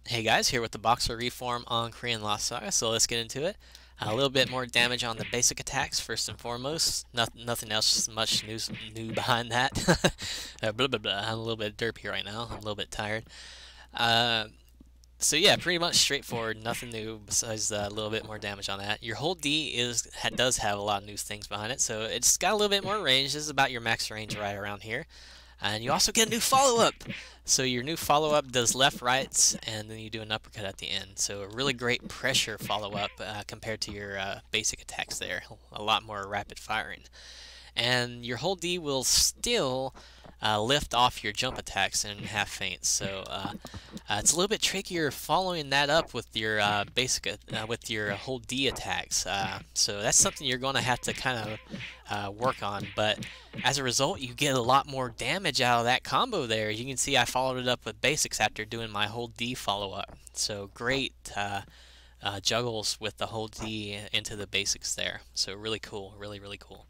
Hey guys, here with the Boxer Reform on Korean Lost Saga, so let's get into it. A little bit more damage on the basic attacks first and foremost. Nothing else much new behind that. Blah, blah, blah. I'm a little bit derpy right now. I'm a little bit tired. Uh, so yeah, pretty much straightforward. Nothing new besides a little bit more damage on that. Your whole D does have a lot of new things behind it, so it's got a little bit more range. This is about your max range right around here. And you also get a new follow-up. So your new follow-up does left, rights, and then you do an uppercut at the end. So a really great pressure follow-up compared to your basic attacks there. A lot more rapid firing. And your whole D will still lift off your jump attacks and half feints. So it's a little bit trickier following that up with your with your whole D attacks. So that's something you're going to have to kind of work on. But as a result, you get a lot more damage out of that combo there. You can see I followed it up with basics after doing my whole D follow-up. So great juggles with the whole D into the basics there. So really cool, really cool.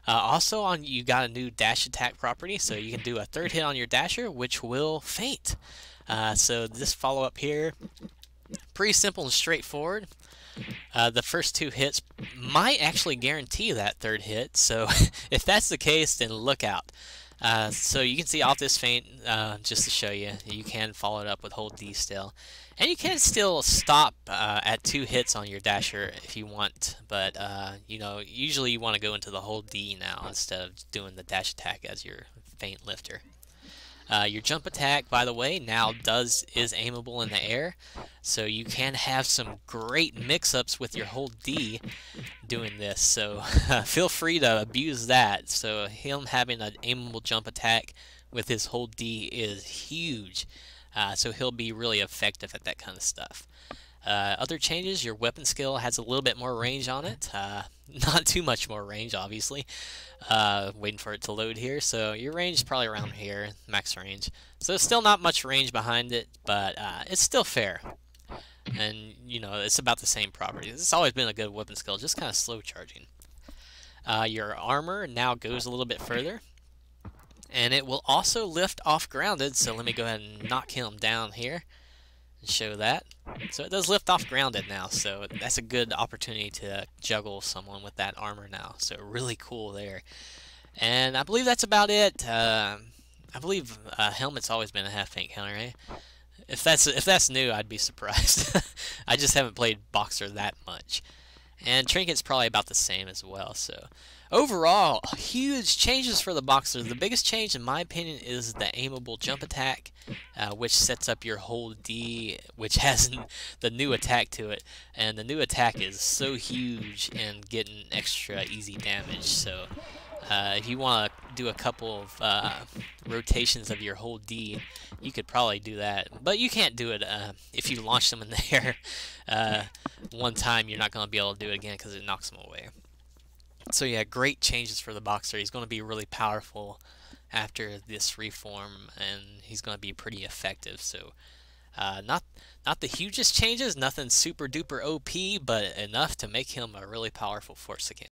Also, you got a new dash attack property, so you can do a third hit on your dasher, which will feint. So this follow-up here, pretty simple and straightforward. The first two hits might actually guarantee that third hit, so if that's the case, then look out. So you can see off this feint, just to show you, you can follow it up with hold D still. And you can still stop at 2 hits on your dasher if you want, but you know, usually you want to go into the hold D now instead of doing the dash attack as your feint lifter. Your jump attack, by the way, now is aimable in the air, so you can have some great mix-ups with your hold D doing this, so feel free to abuse that. So him having an aimable jump attack with his hold D is huge, so he'll be really effective at that kind of stuff. Other changes, your weapon skill has a little bit more range on it. Not too much more range, obviously. Waiting for it to load here. So your range is probably around here, max range. So still not much range behind it, but it's still fair. And, you know, it's about the same properties. It's always been a good weapon skill, just kind of slow charging. Your armor now goes a little bit further. And it will also lift off grounded, so let me go ahead and knock him down here. Show that. So it does lift off grounded now, so that's a good opportunity to juggle someone with that armor now. So really cool there. And I believe that's about it. I believe helmet's always been a half feint counter, right? If that's new, I'd be surprised. I just haven't played Boxer that much. And Trinket's probably about the same as well. So overall, huge changes for the Boxer. The biggest change, in my opinion, is the aimable jump attack, which sets up your hold D, which has the new attack to it. And the new attack is so huge and getting extra easy damage. So if you want to do a couple of rotations of your hold D, you could probably do that. But you can't do it if you launch them in the air one time. You're not going to be able to do it again because it knocks them away. So yeah, great changes for the Boxer. He's going to be really powerful after this reform, and he's going to be pretty effective. So not the hugest changes, nothing super duper OP, but enough to make him a really powerful force again.